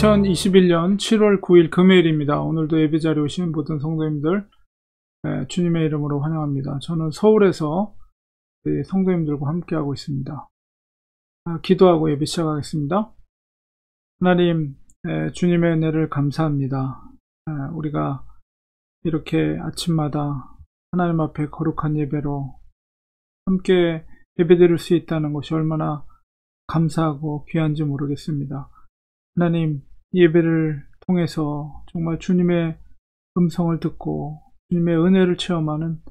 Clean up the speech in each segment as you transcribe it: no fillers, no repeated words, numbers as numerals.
2021년 7월 9일 금요일입니다. 오늘도 예배자리에 오신 모든 성도님들 주님의 이름으로 환영합니다. 저는 서울에서 성도님들과 함께하고 있습니다. 기도하고 예배 시작하겠습니다. 하나님, 주님의 은혜를 감사합니다. 우리가 이렇게 아침마다 하나님 앞에 거룩한 예배로 함께 예배드릴 수 있다는 것이 얼마나 감사하고 귀한지 모르겠습니다. 하나님, 예배를 통해서 정말 주님의 음성을 듣고 주님의 은혜를 체험하는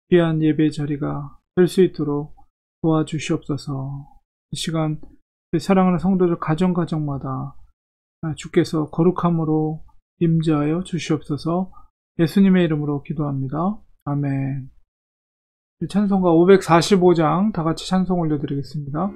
귀한 예배 자리가 될 수 있도록 도와주시옵소서. 이 시간 사랑하는 성도들 가정마다 주께서 거룩함으로 임재하여 주시옵소서. 예수님의 이름으로 기도합니다. 아멘. 찬송가 545장 다같이 찬송 올려드리겠습니다.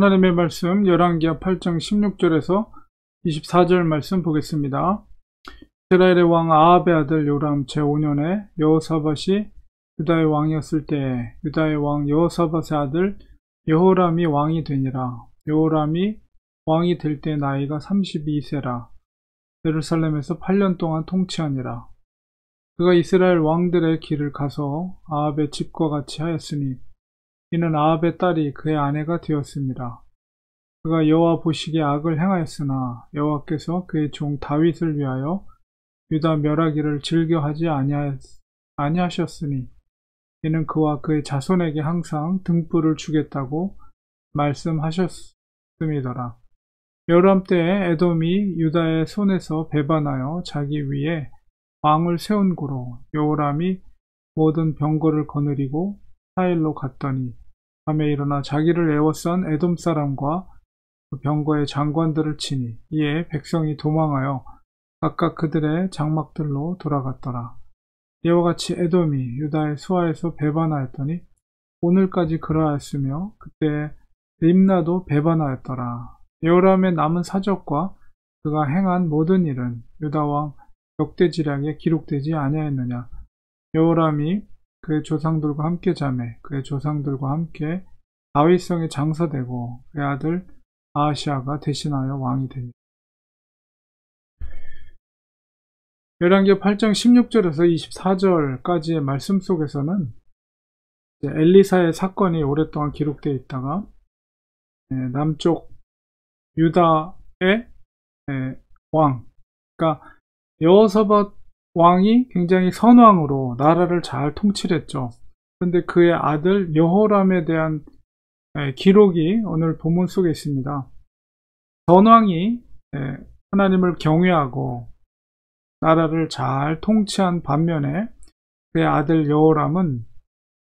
하나님의 말씀 열왕기하 8장 16절에서 24절 말씀 보겠습니다. 이스라엘의 왕 아합의 아들 요람 제5년에 여호사밧이 유다의 왕이었을 때에 유다의 왕 여호사밧의 아들 여호람이 왕이 되니라. 여호람이 왕이 될 때 나이가 32세라. 예루살렘에서 8년 동안 통치하니라. 그가 이스라엘 왕들의 길을 가서 아합의 집과 같이 하였으니 이는 아합의 딸이 그의 아내가 되었습니다. 그가 여호와 보시기에 악을 행하였으나 여호와께서 그의 종 다윗을 위하여 유다 멸하기를 즐겨하지 아니하셨으니 이는 그와 그의 자손에게 항상 등불을 주겠다고 말씀하셨음이더라. 여호람 때에 에돔이 유다의 손에서 배반하여 자기 위에 왕을 세운 고로 여호람이 모든 병거를 거느리고 사일로 갔더니 밤에 일어나 자기를 애워싼 에돔 사람과 그 병거의 장관들을 치니 이에 백성이 도망하여 각각 그들의 장막들로 돌아갔더라. 이와 같이 에돔이 유다의 수하에서 배반하였더니 오늘까지 그러하였으며 그때 림나도 배반하였더라. 여호람의 남은 사적과 그가 행한 모든 일은 유다 왕 역대지략에 기록되지 아니하였느냐. 여호람이 그의 조상들과 함께 자매 그의 조상들과 함께 다윗성에 장사되고 그의 아들 아하시아가 대신하여 왕이 되니. 열왕기하 8장 16절에서 24절까지의 말씀 속에서는 엘리사의 사건이 오랫동안 기록되어 있다가 남쪽 유다의 왕, 그러니까 여호사밧 왕이 굉장히 선왕으로 나라를 잘 통치했죠. 그런데 그의 아들 여호람에 대한 기록이 오늘 본문 속에 있습니다. 전왕이 하나님을 경외하고 나라를 잘 통치한 반면에 그의 아들 여호람은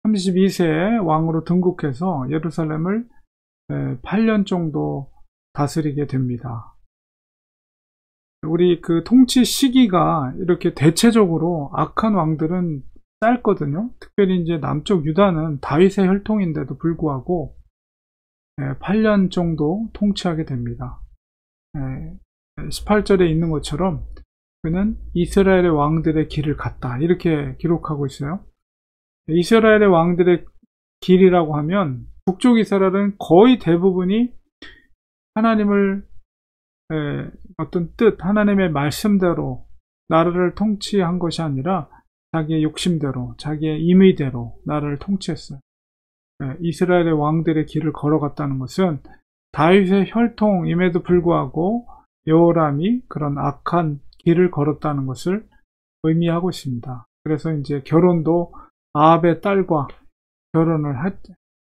32세에 왕으로 등극해서 예루살렘을 8년 정도 다스리게 됩니다. 우리 그 통치 시기가 이렇게 대체적으로 악한 왕들은 짧거든요. 특별히 이제 남쪽 유다는 다윗의 혈통인데도 불구하고 8년 정도 통치하게 됩니다. 18절에 있는 것처럼 그는 이스라엘의 왕들의 길을 갔다, 이렇게 기록하고 있어요. 이스라엘의 왕들의 길이라고 하면 북쪽 이스라엘은 거의 대부분이 하나님을 어떤 뜻, 하나님의 말씀대로 나라를 통치한 것이 아니라 자기의 욕심대로, 자기의 임의대로 나라를 통치했어요. 이스라엘의 왕들의 길을 걸어갔다는 것은 다윗의 혈통임에도 불구하고 여호람이 그런 악한 길을 걸었다는 것을 의미하고 있습니다. 그래서 이제 결혼도 아합의 딸과 결혼을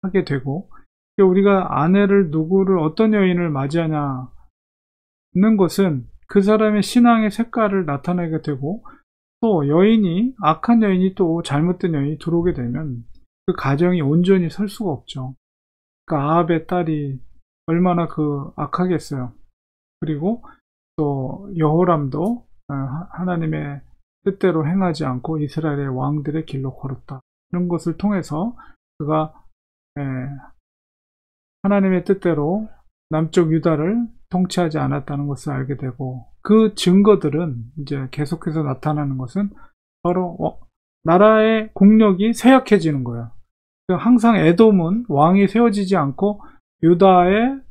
하게 되고, 우리가 아내를 누구를 어떤 여인을 맞이하냐는 것은 그 사람의 신앙의 색깔을 나타내게 되고, 또 여인이 악한 여인이 또 잘못된 여인이 들어오게 되면 그 가정이 온전히 설 수가 없죠. 그러니까 아합의 딸이 얼마나 그 악하겠어요. 그리고 또 여호람도 하나님의 뜻대로 행하지 않고 이스라엘의 왕들의 길로 걸었다. 이런 것을 통해서 그가 하나님의 뜻대로 남쪽 유다를 통치하지 않았다는 것을 알게 되고, 그 증거들은 이제 계속해서 나타나는 것은 바로 나라의 국력이 쇠약해지는 거예요. 항상 에돔은 왕이 세워지지 않고 유다에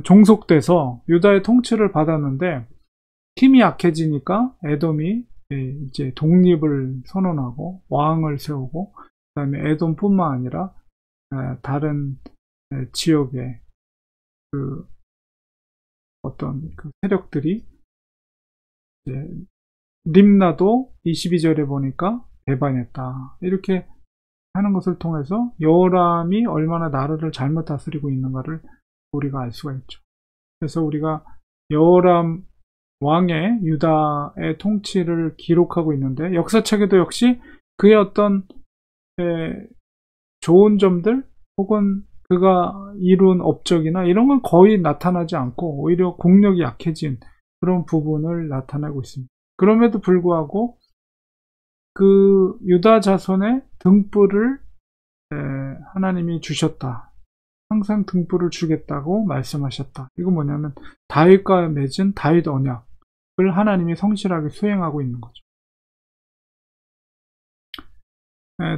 종속돼서 유다의 통치를 받았는데, 힘이 약해지니까 에돔이 이제 독립을 선언하고 왕을 세우고, 그 다음에 에돔뿐만 아니라 다른 지역의 그 어떤 그 세력들이 림나도 22절에 보니까 배반했다, 이렇게 하는 것을 통해서 여호람이 얼마나 나라를 잘못 다스리고 있는가를 우리가 알 수가 있죠. 그래서 우리가 여호람 왕의 유다의 통치를 기록하고 있는데, 역사책에도 역시 그의 어떤 좋은 점들 혹은 그가 이룬 업적이나 이런 건 거의 나타나지 않고 오히려 국력이 약해진 그런 부분을 나타내고 있습니다. 그럼에도 불구하고 그 유다 자손의 등불을 하나님이 주셨다. 항상 등불을 주겠다고 말씀하셨다. 이거 뭐냐면 다윗과 맺은 다윗 언약을 하나님이 성실하게 수행하고 있는 거죠.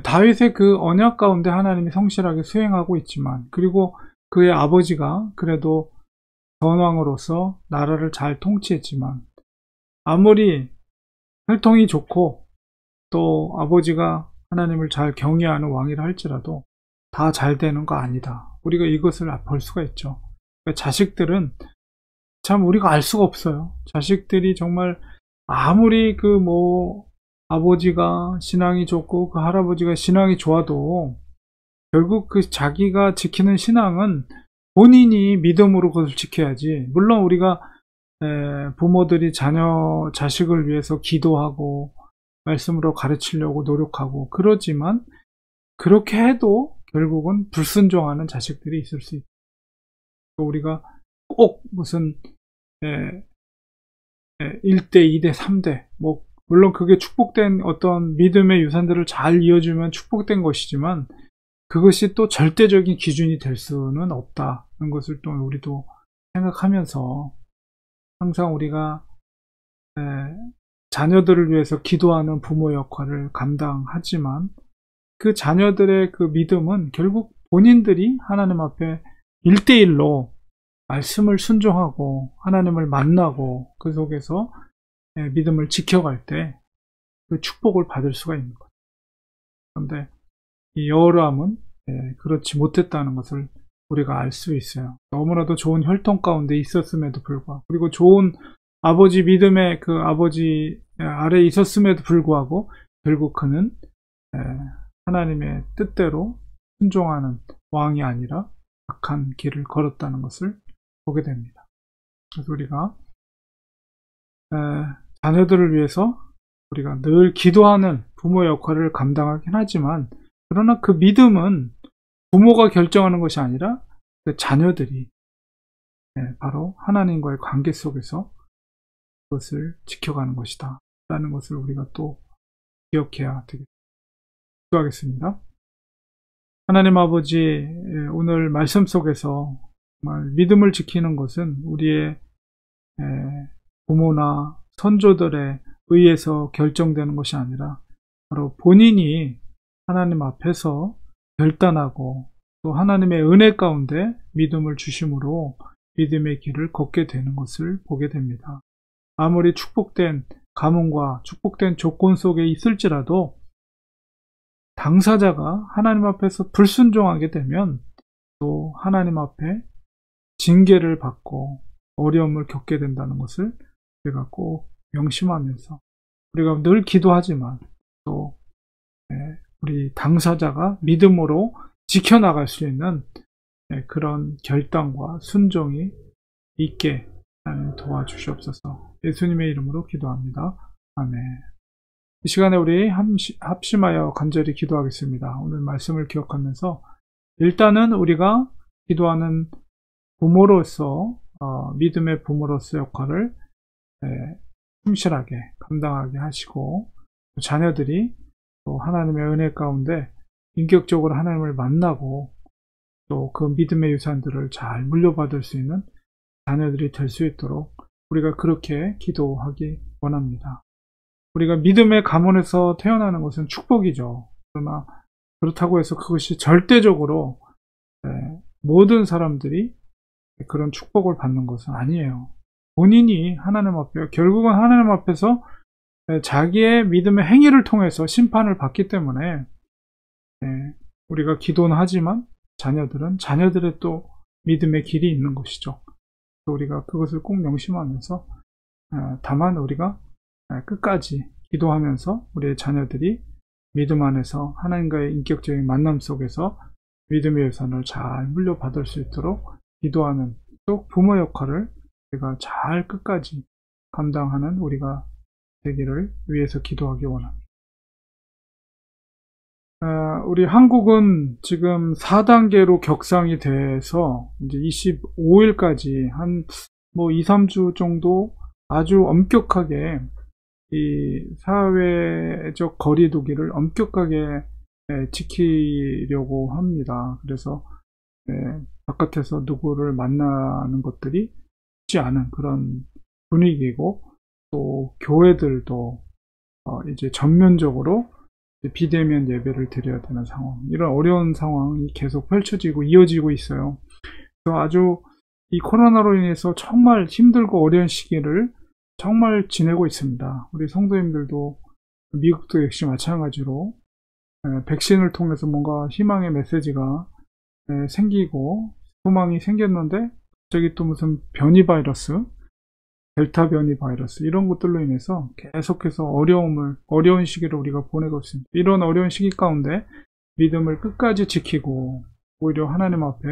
다윗의 그 언약 가운데 하나님이 성실하게 수행하고 있지만, 그리고 그의 아버지가 그래도 전왕으로서 나라를 잘 통치했지만, 아무리 혈통이 좋고 또 아버지가 하나님을 잘 경외하는 왕이라 할지라도 다 잘 되는 거 아니다. 우리가 이것을 볼 수가 있죠. 그러니까 자식들은 참 우리가 알 수가 없어요. 자식들이 정말 아무리 아버지가 신앙이 좋고 그 할아버지가 신앙이 좋아도 결국 그 자기가 지키는 신앙은 본인이 믿음으로 그것을 지켜야지. 물론 우리가 부모들이 자식을 위해서 기도하고 말씀으로 가르치려고 노력하고 그러지만, 그렇게 해도 결국은 불순종하는 자식들이 있을 수 있다. 우리가 꼭 무슨 1대, 2대, 3대, 물론 그게 축복된 어떤 믿음의 유산들을 잘 이어주면 축복된 것이지만, 그것이 또 절대적인 기준이 될 수는 없다는 것을 또 우리도 생각하면서 항상 우리가 자녀들을 위해서 기도하는 부모 역할을 감당하지만, 그 자녀들의 그 믿음은 결국 본인들이 하나님 앞에 1대1로 말씀을 순종하고 하나님을 만나고 그 속에서 믿음을 지켜갈 때 그 축복을 받을 수가 있는 거죠. 그런데 이 여호람은 그렇지 못했다는 것을 우리가 알 수 있어요. 너무나도 좋은 혈통 가운데 있었음에도 불구하고, 그리고 좋은 아버지 믿음의 그 아버지 아래에 있었음에도 불구하고 결국 그는 하나님의 뜻대로 순종하는 왕이 아니라 악한 길을 걸었다는 것을 보게 됩니다. 그래서 우리가 자녀들을 위해서 우리가 늘 기도하는 부모 역할을 감당하긴 하지만, 그러나 그 믿음은 부모가 결정하는 것이 아니라 그 자녀들이 바로 하나님과의 관계 속에서 그것을 지켜가는 것이다 라는 것을 우리가 또 기억해야 되겠습니다. 기도하겠습니다. 하나님 아버지, 오늘 말씀 속에서 정말 믿음을 지키는 것은 우리의 부모나 선조들에 의해서 결정되는 것이 아니라 바로 본인이 하나님 앞에서 결단하고 또 하나님의 은혜 가운데 믿음을 주심으로 믿음의 길을 걷게 되는 것을 보게 됩니다. 아무리 축복된 가문과 축복된 조건 속에 있을지라도 당사자가 하나님 앞에서 불순종하게 되면 또 하나님 앞에 징계를 받고 어려움을 겪게 된다는 것을 우리가 꼭 명심하면서, 우리가 늘 기도하지만 또 우리 당사자가 믿음으로 지켜나갈 수 있는 그런 결단과 순종이 있게 도와주시옵소서. 예수님의 이름으로 기도합니다. 아멘. 이 시간에 우리 합심하여 간절히 기도하겠습니다. 오늘 말씀을 기억하면서 일단은 우리가 기도하는 부모로서 믿음의 부모로서 역할을 충실하게 감당하게 하시고, 자녀들이 또 하나님의 은혜 가운데 인격적으로 하나님을 만나고 또 그 믿음의 유산들을 잘 물려받을 수 있는 자녀들이 될 수 있도록 우리가 그렇게 기도하기 원합니다. 우리가 믿음의 가문에서 태어나는 것은 축복이죠. 그러나 그렇다고 해서 그것이 절대적으로 모든 사람들이 그런 축복을 받는 것은 아니에요. 본인이 하나님 앞에, 결국은 하나님 앞에서 자기의 믿음의 행위를 통해서 심판을 받기 때문에 우리가 기도는 하지만 자녀들은 자녀들의 또 믿음의 길이 있는 것이죠. 또 우리가 그것을 꼭 명심하면서 다만 우리가 끝까지 기도하면서 우리의 자녀들이 믿음 안에서 하나님과의 인격적인 만남 속에서 믿음의 유산을 잘 물려받을 수 있도록 기도하는, 또 부모 역할을 우리가 잘 끝까지 감당하는 우리가 되기를 위해서 기도하기 원합니다. 우리 한국은 지금 4단계로 격상이 돼서 이제 25일까지 한 2, 3주 정도 아주 엄격하게 이 사회적 거리두기를 엄격하게 지키려고 합니다. 그래서 바깥에서 누구를 만나는 것들이 쉽지 않은 그런 분위기고, 또 교회들도 이제 전면적으로 비대면 예배를 드려야 되는 상황, 이런 어려운 상황이 계속 펼쳐지고 이어지고 있어요. 그래서 아주 이 코로나로 인해서 정말 힘들고 어려운 시기를 정말 지내고 있습니다. 우리 성도님들도 미국도 역시 마찬가지로 백신을 통해서 뭔가 희망의 메시지가 생기고 소망이 생겼는데 갑자기 또 무슨 변이 바이러스, 델타 변이 바이러스, 이런 것들로 인해서 계속해서 어려운 시기를 우리가 보내고 있습니다. 이런 어려운 시기 가운데 믿음을 끝까지 지키고 오히려 하나님 앞에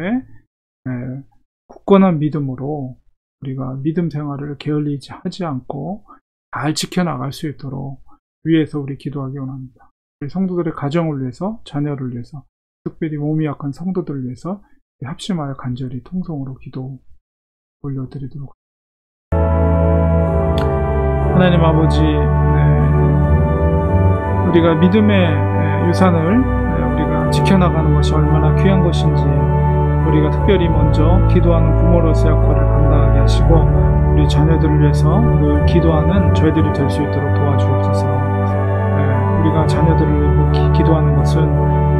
굳건한 믿음으로 우리가 믿음 생활을 게을리지 하지 않고 잘 지켜나갈 수 있도록 위해서 우리 기도하기 원합니다. 우리 성도들의 가정을 위해서, 자녀를 위해서, 특별히 몸이 약한 성도들을 위해서 합심하여 간절히 통성으로 기도 올려드리도록 하겠습니다. 하나님 아버지, 우리가 믿음의 유산을 우리가 지켜나가는 것이 얼마나 귀한 것인지 우리가 특별히 먼저 기도하는 부모로서 역할을 감당하게 하시고, 우리 자녀들을 위해서 늘 기도하는 저희들이 될 수 있도록 도와주옵소서. 우리가 자녀들을 위해 기도하는 것은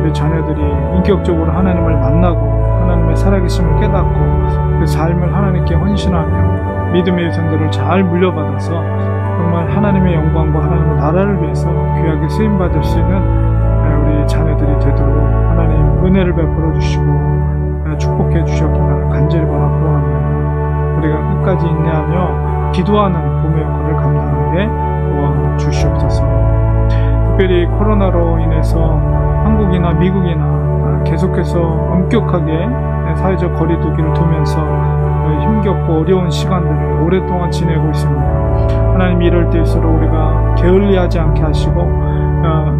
우리 자녀들이 인격적으로 하나님을 만나고 하나님의 살아계심을 깨닫고 그 삶을 하나님께 헌신하며 믿음의 유산들을 잘 물려받아서 정말 하나님의 영광과 하나님의 나라를 위해서 귀하게 쓰임받을 수 있는 우리 자녀들이 되도록 하나님 은혜를 베풀어 주시고 축복해 주셨기를 간절히 바라고 합니다. 우리가 끝까지 인내하며 기도하는 봄의 역할을 감당하게 도와주시옵소서. 특별히 코로나로 인해서 한국이나 미국이나 계속해서 엄격하게 사회적 거리두기를 두면서 힘겹고 어려운 시간들을 오랫동안 지내고 있습니다. 하나님, 이럴 때일수록 우리가 게을리하지 않게 하시고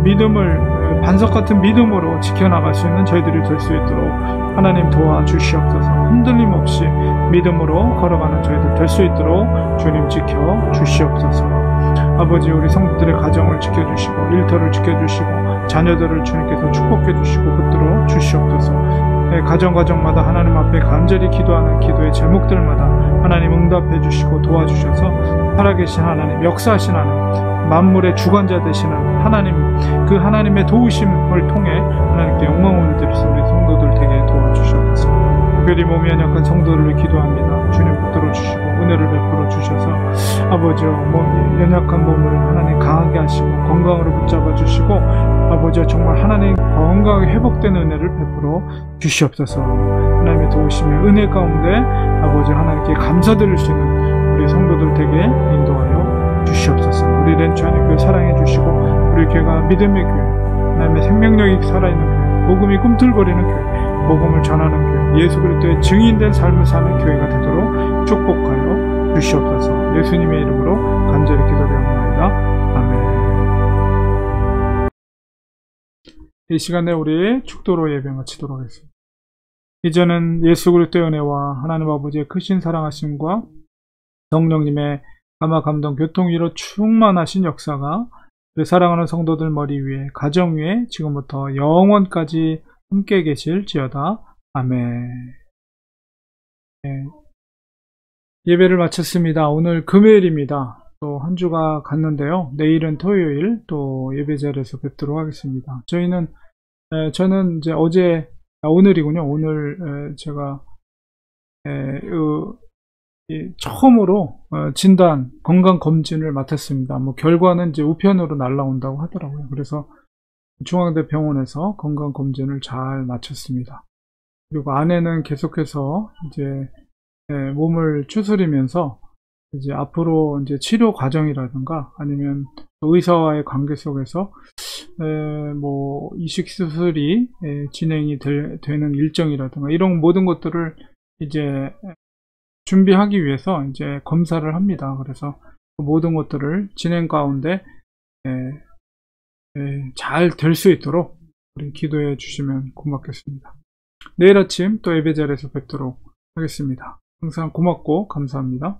믿음을 반석 같은 믿음으로 지켜나갈 수 있는 저희들이 될 수 있도록 하나님 도와주시옵소서. 흔들림 없이 믿음으로 걸어가는 저희들 될 수 있도록 주님 지켜주시옵소서. 아버지, 우리 성도들의 가정을 지켜주시고 일터를 지켜주시고 자녀들을 주님께서 축복해주시고 붙들어 주시옵소서. 가정마다 하나님 앞에 간절히 기도하는 기도의 제목들마다 하나님 응답해 주시고 도와주셔서 살아계신 하나님, 역사하신 하나님, 만물의 주관자 되시는 하나님, 그 하나님의 도우심을 통해 하나님께 영광을 드릴 수 우리 성도들 되게 도와주시옵소서. 특별히 몸이 연약한 성도들을 기도합니다. 주님 붙들어 주시고 은혜를 베풀어 주셔서 아버지, 연약한 몸을 하나님 강하게 하시고 건강으로 붙잡아 주시고 아버지, 정말 하나님 건강하게 회복되는 은혜를 베풀어 주시옵소서. 하나님의 도우심의 은혜 가운데 아버지 하나님께 감사드릴 수 있는 우리 성도들 되게 인도하여 주시옵소서. 우리 렌치 하나님께 사랑해 주시고 우리 교회가 믿음의 교회, 하나님의 생명력이 살아있는 교회, 복음이 꿈틀거리는 교회, 복음을 전하는 교회, 예수 그리스도의 증인된 삶을 사는 교회가 되도록 축복하여 주시옵소서. 예수님의 이름으로 간절히 기도드립니다. 아멘. 이 시간에 우리 축도로 예배 마치도록 하겠습니다. 이제는 예수 그리스도의 은혜와 하나님 아버지의 크신 사랑하심과 성령님의 감화 감동 교통 위로 충만하신 역사가 우리 사랑하는 성도들 머리 위에, 가정 위에 지금부터 영원까지 함께 계실지어다. 아멘. 네. 예배를 마쳤습니다. 오늘 금요일입니다. 또 한 주가 갔는데요. 내일은 토요일 또 예배 자리에서 뵙도록 하겠습니다. 저는 이제 오늘이군요. 오늘 제가 처음으로 진단 건강검진을 맡았습니다. 결과는 이제 우편으로 날라온다고 하더라고요. 그래서 중앙대 병원에서 건강검진을 잘 마쳤습니다. 그리고 아내는 계속해서 이제 몸을 추스리면서 이제 앞으로 이제 치료 과정이라든가 아니면 의사와의 관계 속에서 이식 수술이 진행이 되는 일정이라든가 이런 모든 것들을 이제 준비하기 위해서 이제 검사를 합니다. 그래서 그 모든 것들을 진행 가운데 잘 될 수 있도록 우리 기도해 주시면 고맙겠습니다. 내일 아침 또 예배 자리에서 뵙도록 하겠습니다. 항상 고맙고 감사합니다.